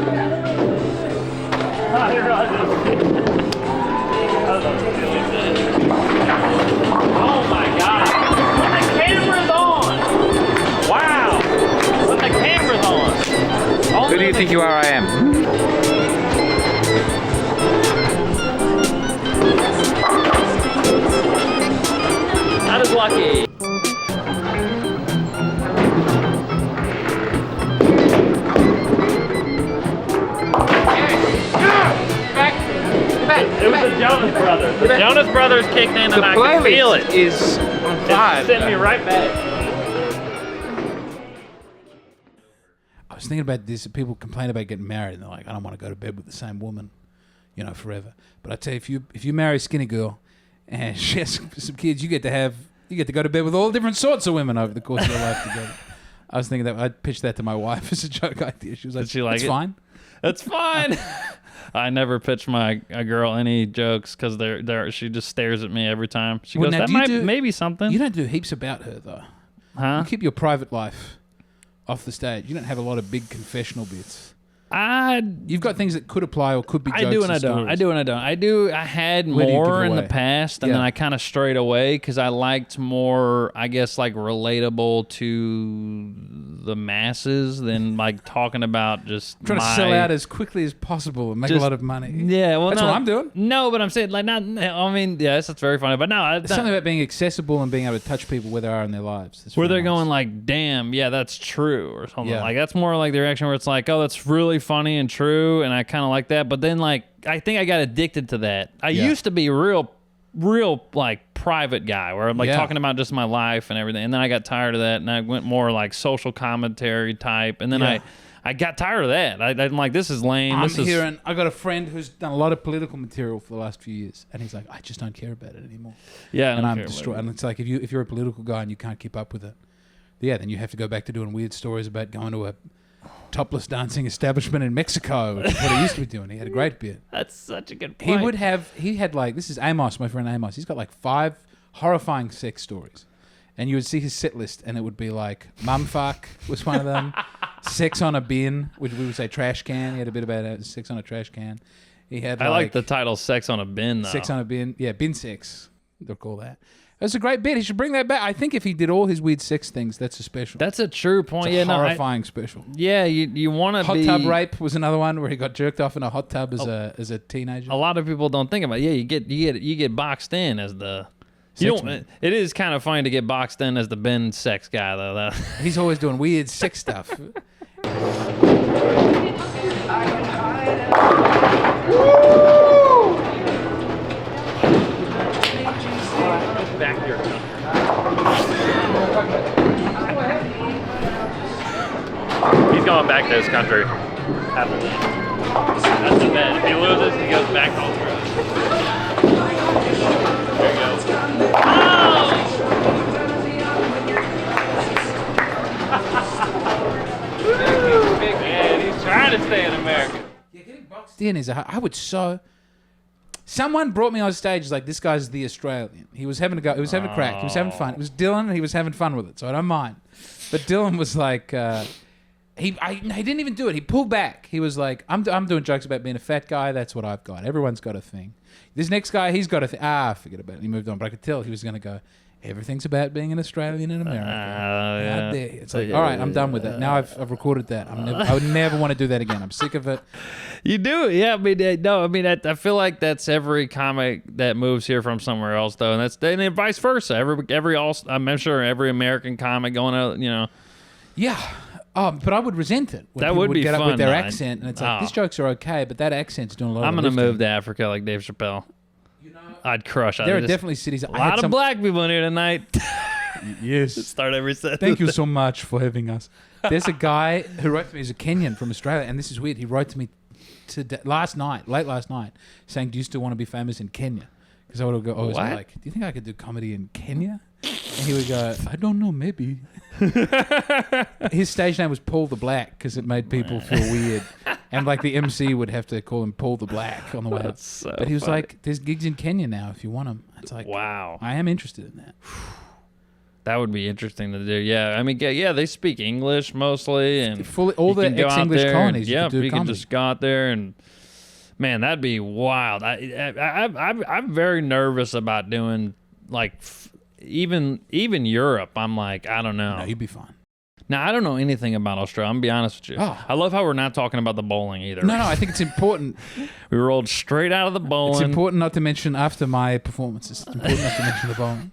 Oh my God! When the camera's on! Wow! When the camera's on! Who do you think you are? I am. That is lucky. It was the Jonas Brothers. The Jonas Brothers kicked in and I could feel it. Is on fire. It sent me right back. I was thinking about this. People complain about getting married, and they're like, "I don't want to go to bed with the same woman, forever." But I tell you, if you marry a skinny girl and she has some kids, you get to go to bed with all different sorts of women over the course of your life together. I was thinking that I'd pitch that to my wife as a joke idea. She was like, Did she like "It's it? fine." That's fine. I never pitch a girl any jokes because she just stares at me every time. She goes, "That maybe something." You don't do heaps about her though. Huh? You keep your private life off the stage. You don't have a lot of big confessional bits. You've got things that could apply or could be jokes. I do and I don't. I had more in the past, and then I kind of strayed away because I liked more, I guess, like relatable to the masses than like talking about just trying to sell out as quickly as possible and make a lot of money. Yeah, well, that's what I'm doing. No, but I'm saying like not. I mean, yes, that's very funny, but no, it's something about being accessible and being able to touch people where they are in their lives. That's where they're going like, "Damn, yeah, that's true," or something like that's more like the reaction where it's like, "Oh, that's really funny and true," and I kind of like that. But then like I think I got addicted to that. I used to be real like private guy where I'm like talking about just my life and everything, and then I got tired of that and I went more like social commentary type, and then I got tired of that. I'm like, this is lame. I got a friend who's done a lot of political material for the last few years, and he's like, I just don't care about it anymore. Yeah, and I'm destroyed. And it's like if you're a political guy and you can't keep up with it, then you have to go back to doing weird stories about going to a topless dancing establishment in Mexico, which is what he used to be doing. He had a great bit. That's such a good point. He had like, this is Amos, my friend Amos. He's got like 5 horrifying sex stories. And you would see his set list and it would be like, mumfuck was one of them. Sex on a bin, which we would say trash can. He had a bit about sex on a trash can. He had I like the title Sex on a Bin though. Sex on a bin. Yeah, bin sex. They'll call that. That's a great bit. He should bring that back. I think if he did all his weird sex things, that's a special. That's a true point. It's a horrifying special. Yeah, you want to be... Hot tub rape was another one where he got jerked off in a hot tub as a teenager. A lot of people don't think about it. Yeah, you get boxed in as the... It is kind of funny to get boxed in as the bin sex guy though. He's always doing weird sex stuff. Back here. He's going back to his country. That's the bet. If he loses, he goes back home. There he goes. Oh! Man, he's trying to stay in America. Yeah, getting boxed in is I would so... Someone brought me on stage. He's like, this guy's the Australian. He was having a go. He was having a crack. He was having fun. It was Dylan. He was having fun with it, so I don't mind. But Dylan was like, he didn't even do it. He pulled back. He was like, I'm doing jokes about being a fat guy. That's what I've got. Everyone's got a thing. This next guy, he's got a thing. Forget about it. He moved on. But I could tell he was going to go, everything's about being an Australian in America. How dare you? It's like, all right, I'm done with that. Now I've recorded that. I would never want to do that again. I'm sick of it. You do, yeah. I feel like that's every comic that moves here from somewhere else, though, and then vice versa. I'm sure every American comic going out, Yeah. But I would resent it. When that people would be get fun, up with their accent, and it's like, these jokes are okay, but that accent's doing a lot of I'm going to move to Africa like Dave Chappelle. I'd crush. There are definitely cities. A lot of black people in here tonight. Yes. Start every set. Thank you so much for having us. There's a guy who wrote to me. He's a Kenyan from Australia, and this is weird. He wrote to me late last night, saying, "Do you still want to be famous in Kenya?" Because I would go, like, "Do you think I could do comedy in Kenya?" And he would go, "I don't know, maybe." His stage name was Paul the Black because it made people feel weird, and like the MC would have to call him Paul the Black on the way up. So but he was funny. like, "There's gigs in Kenya now if you want them." It's like, wow, I am interested in that. That would be interesting to do. Yeah, I mean, yeah, they speak English mostly, and all the ex-English colonies. Yeah, you can comedy. just go out there and, man, that'd be wild. I'm very nervous about doing like even Europe. I'm like, I don't know. No, you'd be fine. Now, I don't know anything about Australia. I'm going to be honest with you. Oh. I love how we're not talking about the bowling either. No, I think it's important. We rolled straight out of the bowling. It's important not to mention after my performances. It's important not to mention the bowling.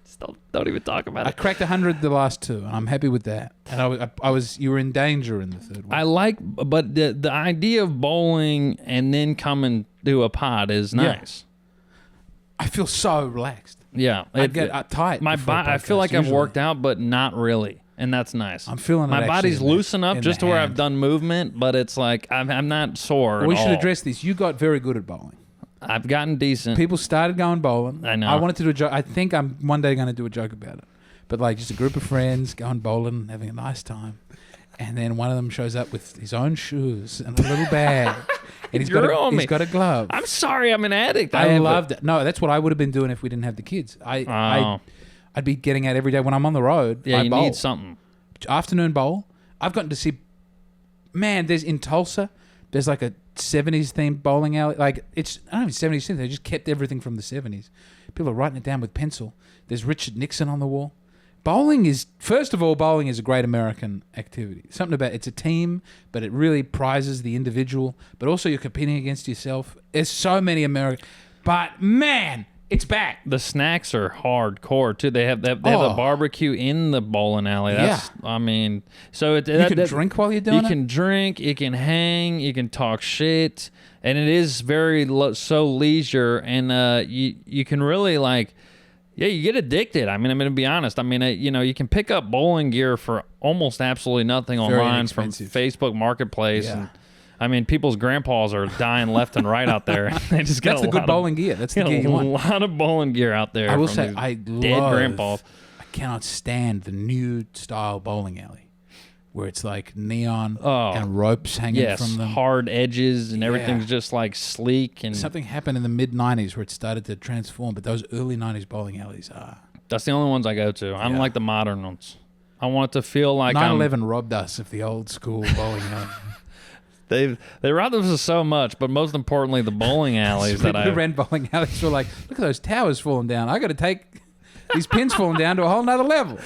Don't even talk about I it. cracked 100 the last two, and I'm happy with that. And you were in danger in the third one. But the idea of bowling and then coming to a pod is nice. I feel so relaxed. Yeah. I get tight. I feel like I've worked out, but not really. And that's nice. I'm feeling my it body's actually loosen up just to where I've done movement, but it's like I'm not sore. Well, we should address this. You got very good at bowling. I've gotten decent. People started going bowling. I know. I wanted to do a joke. I think I'm one day going to do a joke about it. But like just a group of friends going bowling, having a nice time. And then one of them shows up with his own shoes and a little bag. And he's got a glove. I'm sorry, I'm an addict. I loved it. No, that's what I would have been doing if we didn't have the kids. I'd be getting out every day when I'm on the road. Yeah, I you bowl. need something. Afternoon bowl. I've gotten to see, man, there's in Tulsa, there's like a 70s themed bowling alley. Like, it's, I don't know if it's 70s themed. They just kept everything from the 70s. People are writing it down with pencil. There's Richard Nixon on the wall. Bowling is, first of all, bowling is a great American activity. Something about it's a team, but it really prizes the individual, but also you're competing against yourself. There's so many American, but man, it's back. The snacks are hardcore too. They have the barbecue in the bowling alley. That's, yeah. I mean, so you can drink while you're doing it. You can drink, you can hang, you can talk shit, and it is very so leisure, and you can really like. Yeah, you get addicted. I mean, I'm going to be honest. I mean, you can pick up bowling gear for almost absolutely nothing online from Facebook Marketplace. Yeah. And, I mean, people's grandpas are dying left and right out there. They just got That's the good bowling gear. That's the gear you want. A lot of bowling gear out there. I will say, I dead grandpas. I cannot stand the new style bowling alley where it's like neon and ropes hanging from them. Hard edges and everything's just like sleek. And something happened in the mid-90s where it started to transform, but those early 90s bowling alleys are... That's the only ones I go to. I don't like the modern ones. I want it to feel like 9/11 robbed us of the old school bowling alley. They robbed us of so much, but most importantly, the bowling alleys that I... People who ran bowling alleys were like, look at those towers falling down. I got to take... These pins falling down to a whole nother level.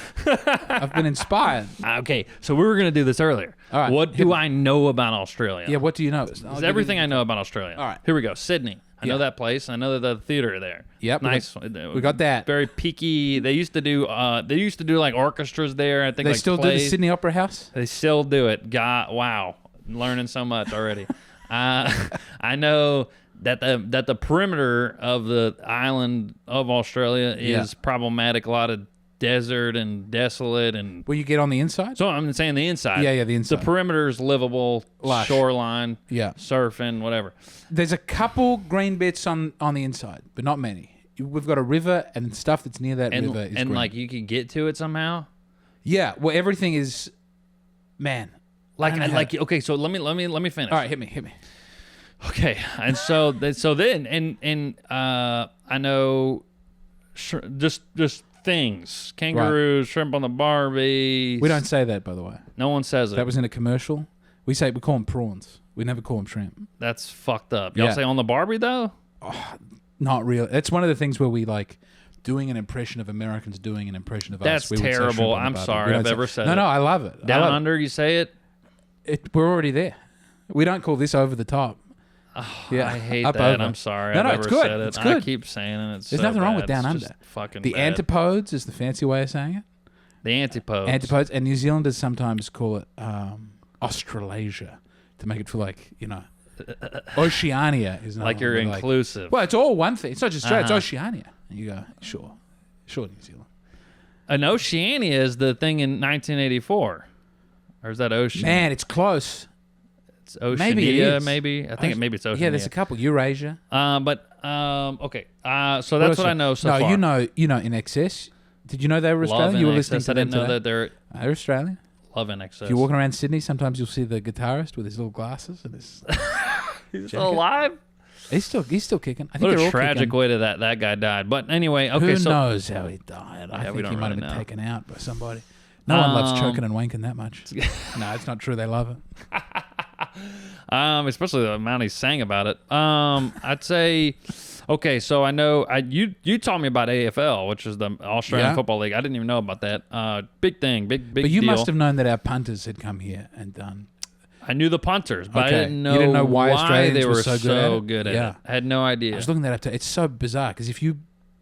I've been inspired. Okay, so we were going to do this earlier. All right, what do I know about Australia? Yeah, what do you know? It's everything I know about Australia. All right. Here we go. Sydney. I know that place. I know the theater there. Yep. Nice. We got that. Very peaky. They used to do like orchestras there. I think they like still do the Sydney Opera House? They still do it. God, wow. I'm learning so much already. I know that the perimeter of the island of Australia is problematic. A lot of desert and desolate, and will you get on the inside? So I'm saying the inside. Yeah, the inside. The perimeter is livable, lush. Shoreline, yeah, surfing, whatever. There's a couple green bits on the inside, but not many. We've got a river and stuff that's near that river is green. Like you can get to it somehow. Yeah, well, everything is, man. Okay, so let me finish. All right, hit me. Okay, and so then I know just things, kangaroos, shrimp on the Barbie. We don't say that, by the way. No one says it. That was in a commercial. We call them prawns. We never call them shrimp. That's fucked up. Y'all say on the Barbie though? Oh, not really. That's one of the things where we like doing an impression of Americans doing an impression of us. That's terrible. I'm sorry I've ever said it. No, I love it. Down under, you say it? We're already there. We don't call this over the top. Oh, yeah, I hate that. Over. I'm sorry. No, I've it's ever good. said it. It's good. I keep saying it. There's nothing wrong with down under. Just fucking the bad. antipodes is the fancy way of saying it. The antipodes. Antipodes, and New Zealanders sometimes call it Australasia to make it feel like, Oceania is not like you're inclusive. Well, it's all one thing. It's not just Australia. It's Oceania. And you go, sure, New Zealand. And Oceania is the thing in 1984, or is that Ocean? Man, it's close. It's Oceania, maybe. I think maybe it's Oceania. Yeah, there's a couple. Eurasia. Okay. So that's what I know so far. No, you know, In Excess. Did you know they were Australian? You were listening to them I didn't know that they're Australian. Love In Excess. If you're walking around Sydney, sometimes you'll see the guitarist with his little glasses and his. He's still alive? He's still kicking. I think What they're a all tragic kicking. way to that guy died. But anyway, okay. Who So knows how he died? I we think he don't might have really been know. taken out by somebody. No one loves choking and wanking that much. No, it's not true. They love it. especially the amount he sang about it. I'd say, okay, so I know you taught me about AFL, which is the Australian Football League. I didn't even know about that. Big thing, big But you deal. must have known that our punters had come here and done. I knew the punters, but I Okay. didn't know, You didn't know why Australians they were were so good at it? it. I had no I idea. was looking that up too. It's so bizarre because if you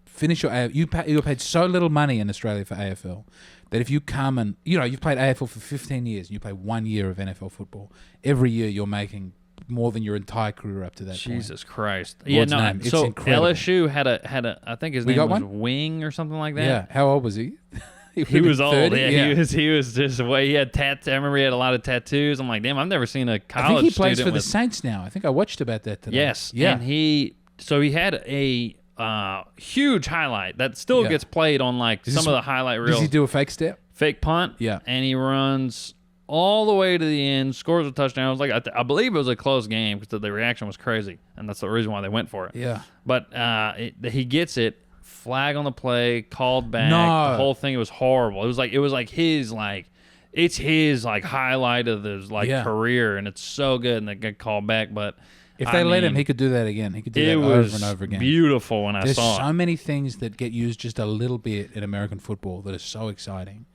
finish your you're paid so little money in Australia for AFL that if you come and you've played AFL for 15 years and you play 1 year of NFL football, every year you're making more than your entire career up to that point. Jesus Christ! Lord's yeah, no. name. It's So incredible. LSU had a I think his We name got was one? Wing or something like that. Yeah. How old was he? He was old. 30? Yeah, he was just way. He had tats. I remember he had a lot of tattoos. I'm like, damn, I've never seen a college I think he plays student for the with. Saints now. I think I watched about that today. Yes. Yeah. And he had a huge highlight that still Yeah. gets played on like Is some this- of the highlight Does reels. he do a fake step? Fake punt. Yeah. And he runs all the way to the end, scores a touchdown. I was like, I believe it was a close game because the reaction was crazy, and that's the reason why they went for it. Yeah. But he gets it. Flag on the play, called back. No. The whole thing, it was horrible. It was like his it's his highlight of his Yeah. career, and it's so good, and they get called back. But If they let him, he could do that again. He could do that over and over again. Beautiful when I There's saw so it. many things that get used just a little bit in American football that are so exciting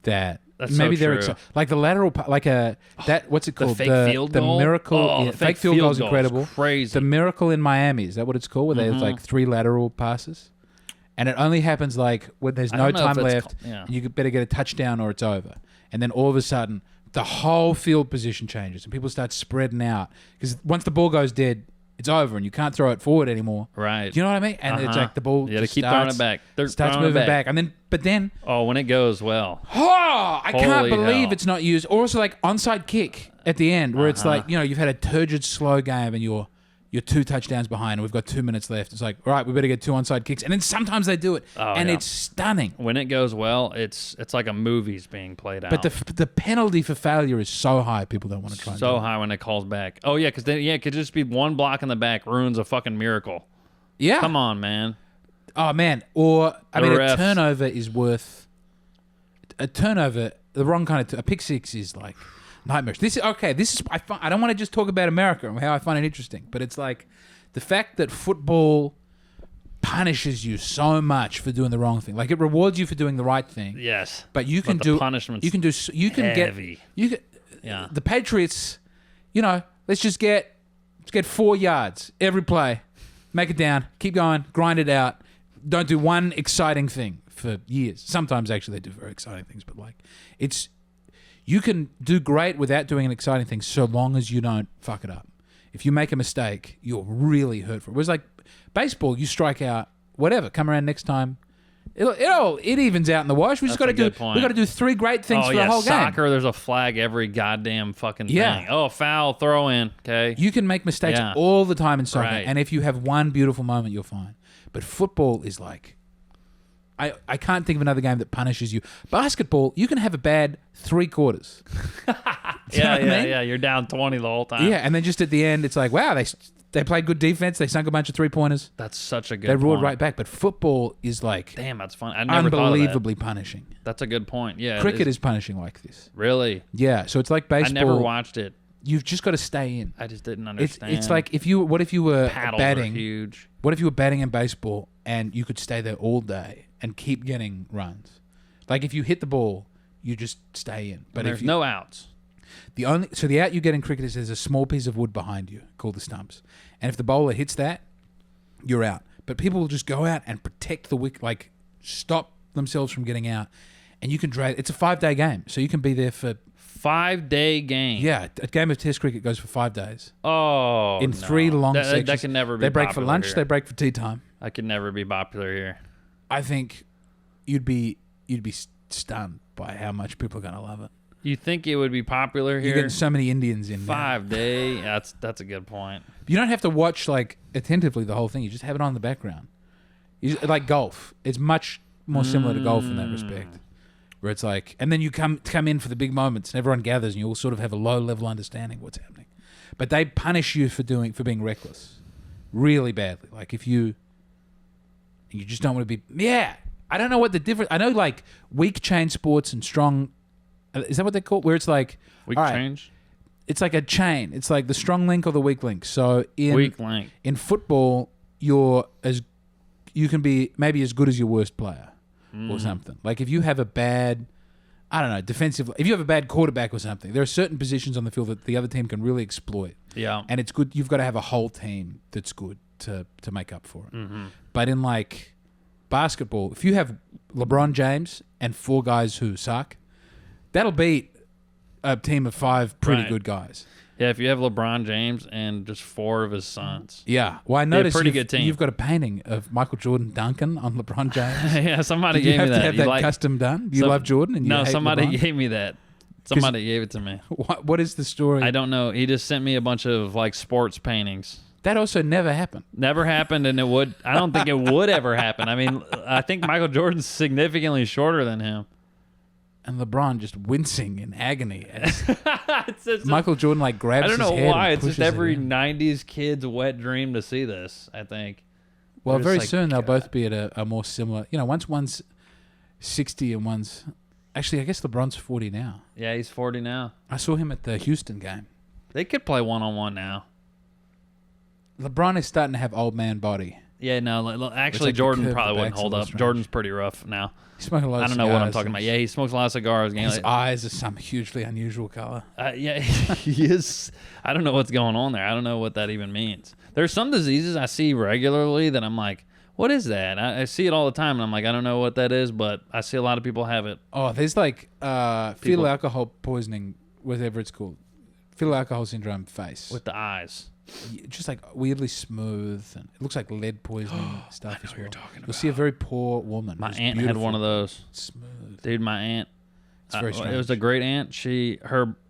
that That's maybe so they're true. excited. Like the lateral, what's it The called? fake field the goal? miracle. Oh, yeah, the fake field goal is goal's incredible. crazy. The miracle in Miami, is that what it's called? Where there's like 3 lateral passes, and it only happens when there's I no don't know if time it's left. yeah. And you better get a touchdown or it's over. And then all of a sudden, the whole field position changes and people start spreading out because once the ball goes dead, it's over and you can't throw it forward anymore. Right. Do you know what I mean? And it's like the ball You got to just keep starts, throwing it back. starts Throwing it moving back. And then, Oh, when it goes well. I can't Holy believe hell. it's not used. Or also like onside kick at the end where it's like, you've had a turgid, slow game and you're 2 touchdowns behind and we've got 2 minutes left. It's like, all right, we better get 2 onside kicks. And then sometimes they do it. And yeah. it's stunning. When it goes well, it's like a movie's being played out. But the penalty for failure is so high, people don't want to try and do so it. high when it calls back. Oh, yeah, because it could just be one block in the back ruins a fucking miracle. Yeah. Come on, man. Oh, man. Or, The a refs. turnover is worth... A turnover, the wrong kind of... a pick six is like nightmarish. This is... I don't want to just talk about America and how I find it interesting, but it's like the fact that football punishes you so much for doing the wrong thing. Like, it rewards you for doing the right thing. Yes. But you can the do... punishment's You can do... You can heavy. get... You can, Yeah. The Patriots, let's get 4 yards every play. Make it down. Keep going. Grind it out. Don't do one exciting thing for years. Sometimes, actually, they do very exciting things. But, you can do great without doing an exciting thing so long as you don't fuck it up. If you make a mistake, you're really hurt for it. Whereas, baseball, you strike out, whatever. Come around next time. It evens out in the wash. We just got to good point. We got to do 3 great things for the whole game. Soccer, there's a flag every goddamn fucking thing. Oh, foul, throw in, okay? You can make mistakes Yeah. all the time in soccer, Right. and if you have one beautiful moment, you're fine. But football is like... I can't think of another game that punishes you. Basketball, you can have a bad 3 quarters. Yeah, you're down 20 the whole time. Yeah, and then just at the end, it's like, wow, they played good defense. They sunk a bunch of 3-pointers. That's such a good They roared point. right back. But football is like Damn, that's fun. I never thought of unbelievably punishing. that. That's a good point. Yeah. Cricket is punishing like this. Really? Yeah, so it's like I baseball. never watched it. You've just got to stay in. I just didn't It's understand. like what if you were paddles batting? are huge. What if you were batting in baseball and you could stay there all day and keep getting runs? Like if you hit the ball, you just stay in. But There's if you, no outs. the out you get in cricket is there's a small piece of wood behind you called the stumps, and if the bowler hits that, you're out. But people will just go out and protect the wicket, stop themselves from getting out, and you can drag. It's a 5-day game, so you can be there for 5-day game. yeah. A game of Test cricket goes for 5 days Oh. in no. 3 long that, sections. That can never be. They break for popular lunch. Here. They break for tea time. I could never be popular here. I think you'd be stunned by how much people are going to love it. You think it would be popular You're here? getting so many Indians in there. 5-day. That's a good point. You don't have to watch attentively the whole thing. You just have it on in the background. Like golf, it's much more similar to golf in that respect, where it's like, and then you come in for the big moments, and everyone gathers, and you all sort of have a low level understanding of what's happening. But they punish you for being reckless. really badly. Like if you just don't want to be. Yeah, I don't know what the difference. I know like weak chain sports and strong. Is that what they're called? Where it's like Weak all right, change. It's like a chain. It's like the strong link or the weak link. So Weak link. in football, you can be maybe as good as your worst player or something. Like if you have a bad, I don't know, defensive. If you have a bad quarterback or something, there are certain positions on the field that the other team can really exploit. Yeah. And it's good. You've got to have a whole team that's good to make up for it. Mm-hmm. But in like basketball, if you have LeBron James and 4 guys who suck, that'll beat a team of 5 pretty good guys. Yeah, if you have LeBron James and just 4 of his sons. Yeah. Well, I noticed pretty good team. You've got a painting of Michael Jordan dunking on LeBron James. Yeah, somebody Did you gave have me to that. have that custom done? You love Jordan and you No, hate somebody LeBron? gave me that. Somebody gave it to me. What is the story? I don't know. He just sent me a bunch of like sports paintings. That also never happened. Never happened, and I don't think it would ever happen. I mean, I think Michael Jordan's significantly shorter than him. And LeBron just wincing in agony as It's just- Michael Jordan like grabs I don't his know head why. and It's just pushes it every in. 90s kid's wet dream to see this, I think. Well, They're very just soon they'll like, both be at a more similar. Once one's 60 and one's actually, I guess LeBron's 40 now. Yeah, he's 40 now. I saw him at the Houston game. They could play one-on-one now. LeBron is starting to have old man body. Yeah, no. Actually, like the Jordan curve probably of the wouldn't back's a hold little up. strange. Jordan's pretty rough now. He's smoking a lot of I don't know what I'm cigars talking and about. Yeah, he smokes a lot of cigars. His eyes are some hugely unusual color. Yeah, he is. I don't know what's going on there. I don't know what that even means. There's some diseases I see regularly that I'm like, what is that? I see it all the time, and I'm like, I don't know what that is, but I see a lot of people have it. Oh, there's like fetal alcohol poisoning, whatever it's called. Fetal alcohol syndrome face. With the eyes. Just like weirdly smooth, and it looks like lead poisoning stuff as well. you're talking You'll see a very poor woman. My who's aunt had beautiful, one of those. Smooth. Dude, my aunt. It's very strange. It was a great aunt. She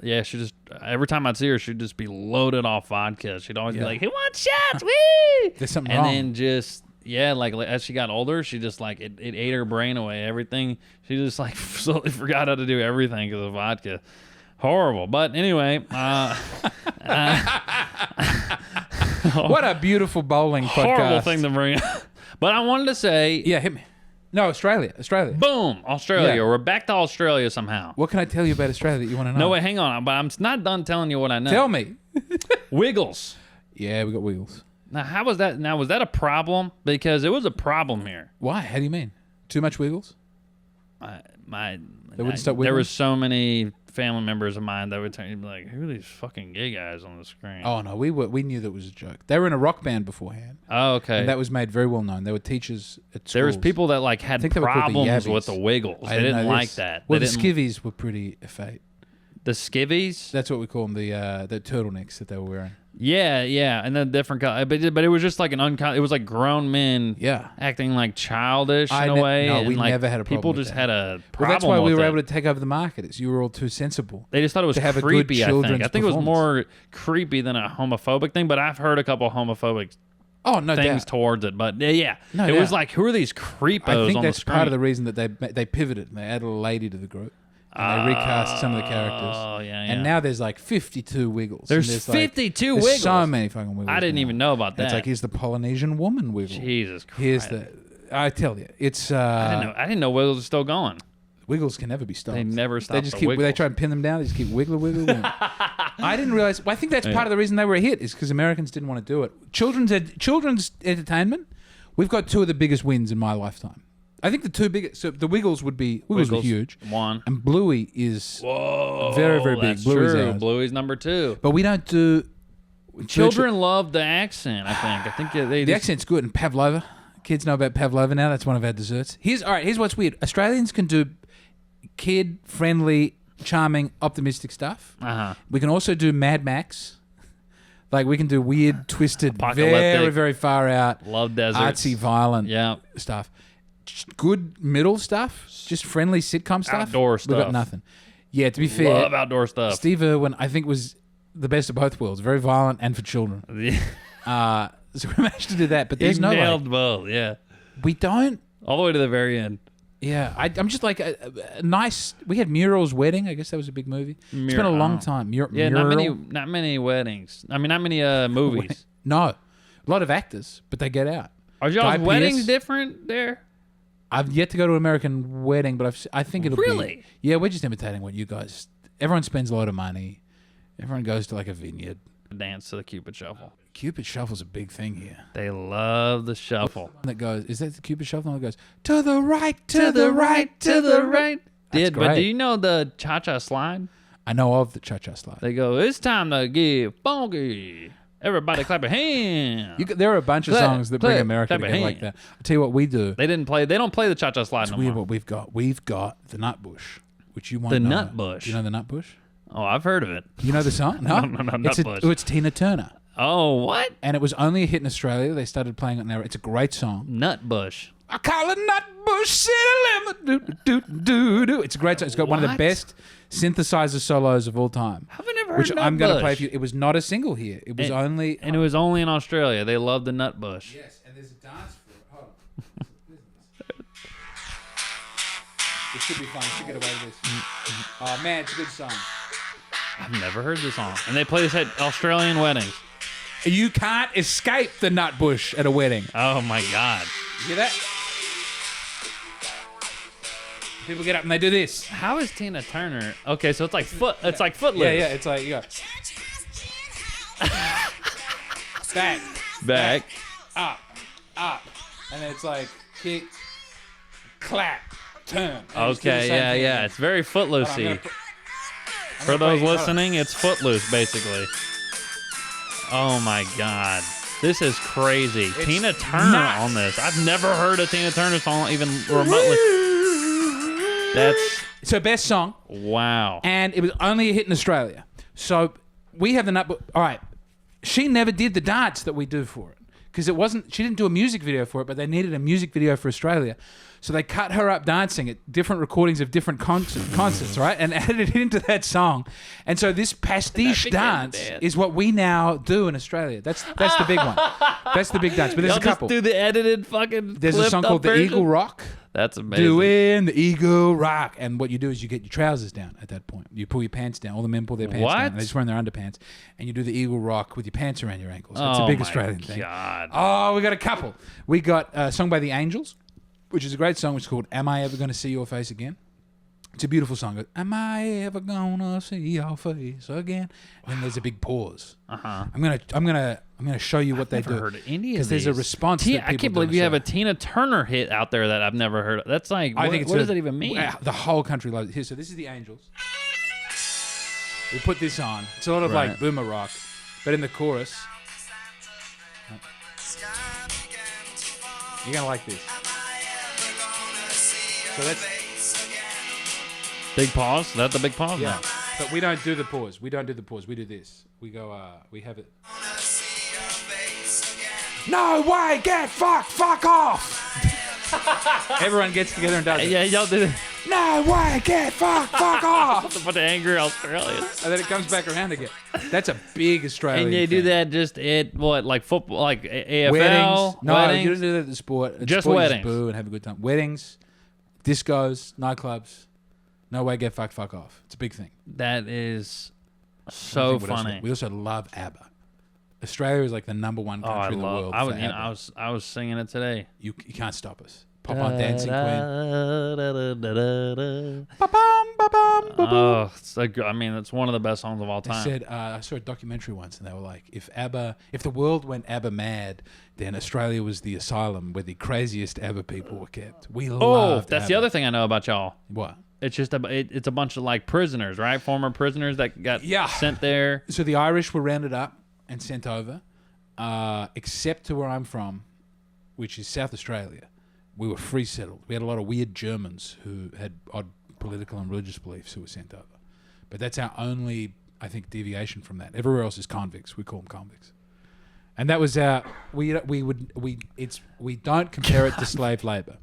just, every time I'd see her, she'd just be loaded off vodka. She'd always be like, who wants shots? Woo! There's something and wrong. then just, yeah, like as she got older, she just like, it ate her brain away. Everything. She just like slowly forgot how to do everything because of vodka. Horrible. But anyway. What a beautiful bowling podcast. Horrible thing to bring up. But I wanted to say, Yeah, hit me. No, Australia. boom, Australia. Yeah. We're back to Australia somehow. What can I tell you about Australia that you want to know? No, wait, hang on. But I'm not done telling you what I know. Tell me. Wiggles. Yeah, we got wheels. Now, how was that? Now, was that a problem? Because it was a problem here. Why? How do you mean? Too much wiggles? There wouldn't stop were wiggling? so many family members of mine that would be like, who are these fucking gay guys on the screen? Oh no, we knew that was a joke. They were in a rock band beforehand. Oh, okay. And that was made very well known. They were teachers at schools. There was people that like had think they were called the problems Yabbies. with the Wiggles. I They didn't know like this. that. Well, They the didn't- skivvies were pretty effete. The skivvies? That's what we call them, the turtlenecks that they were wearing. Yeah, and then different color. But it was just like it was like grown men Yeah. acting like childish I in a ne- way. no, and we like never had a problem people with just that. had a problem Well, that's why we with were it. able to take over the market. Is you were all too sensible. They just thought it was to have a good creepy, I think. children's I think it was performance. more creepy than a homophobic thing, but I've heard a couple homophobic Oh no, things doubt. towards it. But yeah, No it was doubt. like, who are these creepos I think on that's the screen? part of the reason that they pivoted and they added a lady to the group. And they recast some of the characters. Oh, yeah. And now there's like 52 Wiggles. There's And like, 52 there's Wiggles? so many fucking Wiggles. I didn't now. even know about And it's that. like, here's the Polynesian woman Wiggle. Jesus Christ. Here's the... I tell you, it's... I didn't know Wiggles was still going. Wiggles can never be stopped. They never stop They just the keep. They Wiggles. try and pin them down. They just keep wiggle. I didn't realize. Well, I think that's part of the reason they were a hit is because Americans didn't want to do it. Children's entertainment. We've got 2 of the biggest wins in my lifetime. I think the 2 biggest. So the Wiggles were huge. One. And Bluey is Whoa, very, very big. That's Bluey's true. ours. Bluey's number 2. But we don't do. Children love the accent, I think they The just, accent's good, and pavlova. Kids know about pavlova now. That's one of our desserts. Here's what's weird. Australians can do kid-friendly, charming, optimistic stuff. Uh-huh. We can also do Mad Max. Like, we can do weird, twisted, very, Apocalyptic. very far out, Love deserts. artsy, violent Yeah. stuff. Just good middle stuff. Just friendly sitcom stuff. Outdoor We've got stuff. nothing. Yeah, to be fair, Love outdoor stuff. Steve Irwin, I think, was the best of both worlds. Very violent and for children. So we managed to do that. But there's He no nailed like, both, yeah. we don't. All the way to the very end. Yeah, I'm just like a nice. We had Muriel's wedding. I guess that was a big movie. It's been a long time. Yeah, Muriel. not many weddings. I mean, not many movies. No, A lot of actors, but they get out. Are y'all's Guy weddings Pearce. different there? I've yet to go to an American wedding, but I think it'll Really? be... Yeah, we're just imitating what you guys... Everyone spends a lot of money. Everyone goes to like a vineyard. Dance to the Cupid Shuffle. Cupid Shuffle's a big thing here. They love the shuffle. That goes... Is that the Cupid Shuffle? That goes, to the right, to the right, to the right. That's But do great. you know the cha-cha slide? I know of the cha-cha slide. They go, it's time to give bonky. Everybody clap your hands. There are a bunch of Clap, songs that bring clap, America clap your together like hand. that. I'll tell you what we do. They don't play the cha-cha slide It's no weird more. what we've got. We've got the Nut Bush, which you want The to know. Nut Bush? Do you know the Nut Bush? Oh, I've heard of it. You know the song? No, No, it's Nut Bush. it's Tina Turner. Oh, what? And it was only a hit in Australia. They started playing it now. It's a great song. Nut Bush. I call it Nut Bush City Limit. Do, do, do, do. It's a great song. It's got one of the What? best synthesizer solos of all time. Have I never heard Which Nut I'm going to Bush? play for you. It was not a single here. It was only... And it was only in Australia. They love the Nut Bush. Yes, and there's a dance for it. Hold on. It should be fun. You should get away with this. Oh, man, it's a good song. I've never heard this song. And they play this at Australian weddings. You can't escape the Nut Bush at a wedding. Oh, my God. You hear that? People get up and they do this. How is Tina Turner? Okay, so it's like Footloose. Yeah, it's like, you go. Back, up, and then it's like kick, clap, turn. And just do the Okay, same thing. yeah. It's very Hold on, I'm Footloosey. gonna For those listening, it's Footloose, basically. Oh, my God. This is crazy. Tina Turner nuts. on this. I've never heard a Tina Turner song even remotely. That's... It's her best song, Wow. and it was only a hit in Australia. So we have the Nut Bush. All right, she never did the dance that we do for it because it wasn't. She didn't do a music video for it, but they needed a music video for Australia. So they cut her up dancing at different recordings of different concerts, right? And added it into that song. And so this pastiche dance is what we now do in Australia. That's the big one. That's the big dance. But there's Y'all a couple. just do the edited fucking There's a song called The Eagle Rock. That's amazing. Doing the Eagle Rock. And what you do is you get your trousers down at that point. You pull your pants down. All the men pull their pants down. They're just wearing their underpants. And you do the Eagle Rock with your pants around your ankles. It's a big Australian thing. God. Oh, we got a couple. We got a song by The Angels, which is a great song, which is called Am I Ever Gonna See Your Face Again? It's a beautiful song. It goes, Am I ever gonna see your face again? And then there's a big pause. I'm gonna show you what they do. Never heard of any of because there's a these. response. Tina, that I people can't do on believe the you have show. a Tina Turner hit out there that I've never heard of. That's like, I think it's what does that even mean? The whole country loves it. Here, so this is The Angels. We put this on. It's a lot of Right. like boomer rock, but in the chorus, you're gonna like this. So that's Big pause? Is that the big pause? yeah. No. But we don't do the pause. We don't do the pause. We do this. We go. We have it. No way! Get fuck off! Everyone gets together and does it. Yeah, y'all do it. No way! Get fuck off! A bunch of angry Australians. And then it comes back around again. That's a big Australian And they do thing. that just at what, like football, like AFL? Weddings. No, weddings? you don't do that at the sport. At Just sport, you weddings. boo and have a good time. Weddings, discos, nightclubs. No way, get fuck off. It's a big thing. That is I so think what else we- funny. We also love ABBA. Australia is like the number one Oh, I country in the love. world. I was, for you know, ABBA. I was singing it today. You can't stop us. Pop on Dancing Queen. Oh, it's like, I mean, it's one of the best songs of all They time. said I saw a documentary once, and they were like, if the world went ABBA mad, then Australia was the asylum where the craziest ABBA people were kept. We loved that's ABBA. the other thing I know about y'all. What? It's just it's a bunch of like prisoners, right? Former prisoners that got Yeah. sent there. So the Irish were rounded up and sent over, except to where I'm from, which is South Australia. We were free settled. We had a lot of weird Germans who had odd political and religious beliefs who were sent over. But that's our only, I think, deviation from that. Everywhere else is convicts. We call them convicts. And that was our we don't compare it to slave labor.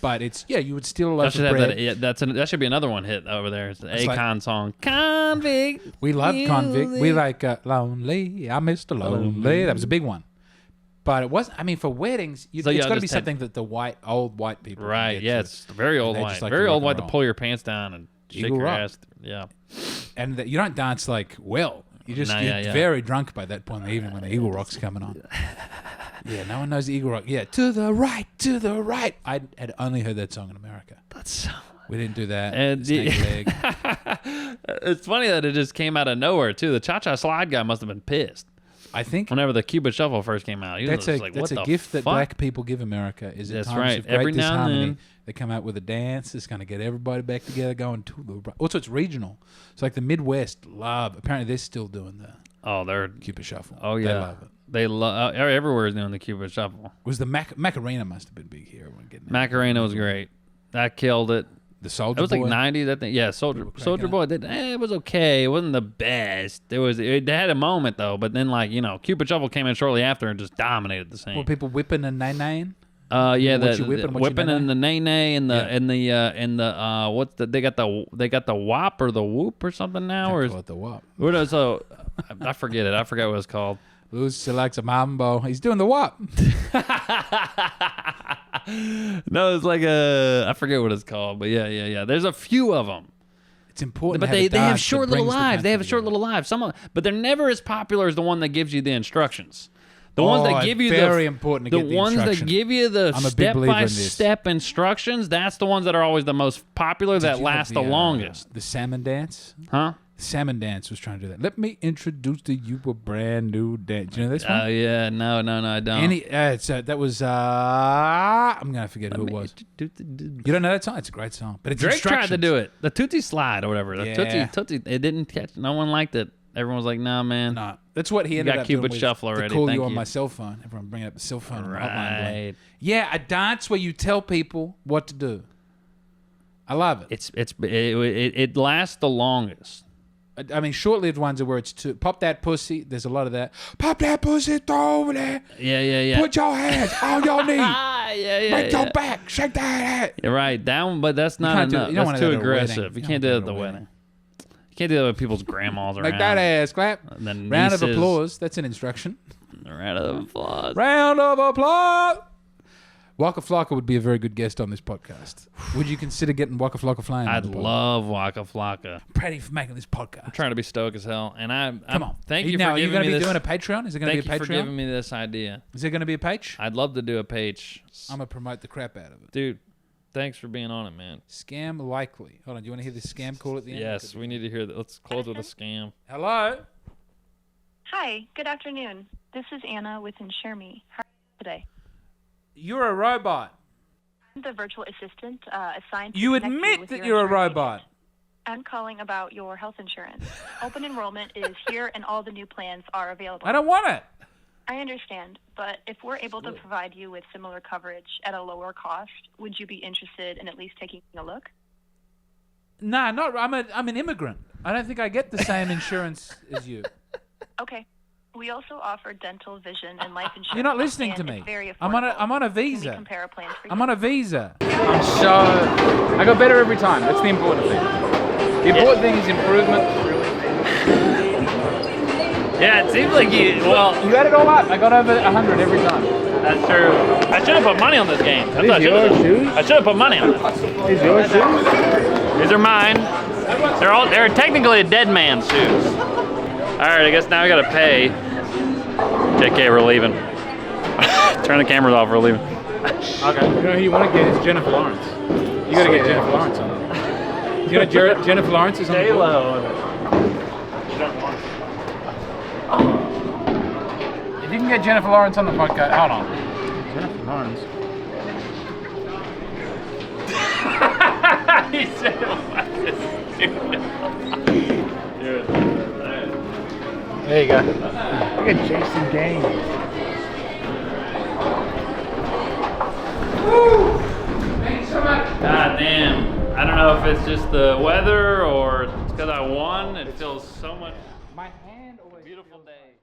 But it's you would steal a loaf of bread. That should be another one hit over there. It's the It's like- Akon song. Convict. We love convict. We like lonely. I miss the lonely. That was a big one. But it wasn't. I mean, for weddings, it's got to be just had- something that the old white people. can Right. get Yeah, to. it's very old they white. just like to Very rock old and white to roll. pull your pants down and shake Eagle your rock. ass. Yeah. And that you don't dance like well. You're very drunk by that point in the evening when the Eagle Rock's coming on. Yeah, no one knows the Eagle Rock. Yeah, to the right, to the right. I had only heard that song in America. That's so... We didn't do that. And it's funny that it just came out of nowhere, too. The Cha-Cha Slide guy must have been pissed. I think whenever the Cupid Shuffle first came out, that's a gift that black people give America. Is at times of great every now disharmony, and then they come out with a dance that's going to get everybody back together, going to the right. Also, it's regional. It's like the Midwest love. Apparently, they're still doing they're Cupid Shuffle. Oh yeah, they love it. They love everywhere is doing the Cupid Shuffle. Was the Macarena must have been big here? Macarena was great. That killed it. The Soldier Boy. It was Boy? like 90s, I think. Yeah, Soldier Boy. It was okay. It wasn't the best. It had a moment though, but then Cupid Shuffle came in shortly after and just dominated the scene. Were people whipping and nay-naying? Yeah, whipping and the nay-nay and the what's the they got the wop or the whoop or something now, or call it the wop. So I forget it. I forgot what it's called. Lucy likes a mambo. He's doing the wop. No, it's like I forget what it's called, but yeah. There's a few of them. It's important, but they have short little lives. They have short little lives. But they're never as popular as the one that gives you the instructions. The ones that give you very important. The ones that give you the step-by-step instructions. That's the ones that are always the most popular. That last the longest. The salmon dance, huh? Salmon Dance was trying to do that. Let me introduce to you a brand new dance. Do you know this one? Oh, yeah. No, I don't. That was, I'm going to forget who it was. You don't know that song? It's a great song. But it's Drake tried to do it. The Tootsie Slide or whatever. The Tootsie, it didn't catch. No one liked it. Everyone was like, nah, man. No. That's what he ended up doing. Cupid Shuffle already. To call you on my cell phone. Everyone bringing up the cell phone. Right. Yeah, a dance where you tell people what to do. I love it. It lasts the longest. I mean, short-lived ones are where it's pop that pussy. There's a lot of that. Pop that pussy, throw over there. Yeah. Put your hands on your knee. Break your back. Shake that head. You're right. But that's not enough. That's too aggressive. You can't do it at the wedding. You can't do that with people's grandmas around. Make that ass clap. Round of applause. That's an instruction. Round of applause. Round of applause. Waka Flocka would be a very good guest on this podcast. Would you consider getting Waka Flocka flying? I'd love Waka Flocka. Proud of you for making this podcast. I'm trying to be stoic as hell, and come on. Thank you for giving me this. Are you going to be doing a Patreon? Is it going to be a Patreon? Thank you for giving me this idea. Is there going to be a page? I'd love to do a page. I'm going to promote the crap out of it. Dude, thanks for being on it, man. Scam likely. Hold on, do you want to hear the scam call at the end? Yes, we need to hear that. Let's close with a scam. Hello? Hi, good afternoon. This is Anna with Insure Me. How are you today? You're a robot. I'm the virtual assistant assigned to You connect admit with that your you're a insurance robot. agent. I'm calling about your health insurance. Open enrollment is here and all the new plans are available. I don't want it. I understand, but if we're able to provide you with similar coverage at a lower cost, would you be interested in at least taking a look? Nah, I'm an immigrant. I don't think I get the same insurance as you. Okay. We also offer dental, vision, and life insurance. You're not listening to me. I'm on a visa. Can we compare our plans for you? I'm on a visa. I got better every time. That's the important thing. The important thing is improvement. Yeah, it seems like you add it all up. I got over 100 every time. That's true. I should have put money on this game. These your shoes? I should have put money on it. These your shoes? These are mine. They're technically a dead man's shoes. All right, I guess now I gotta pay. JK, we're leaving. Turn the cameras off, we're leaving. Okay. You know who you want to get is Jennifer Lawrence. You gotta get Jennifer Lawrence on it. Do you know Jennifer Lawrence is on the board? If you can get Jennifer Lawrence on the podcast, hold on. Jennifer Lawrence. He said, there you go. Look at Jason Gaines. Woo! Thanks so much. God damn. I don't know if it's just the weather or it's because I won. It feels so much. My hand always Beautiful day.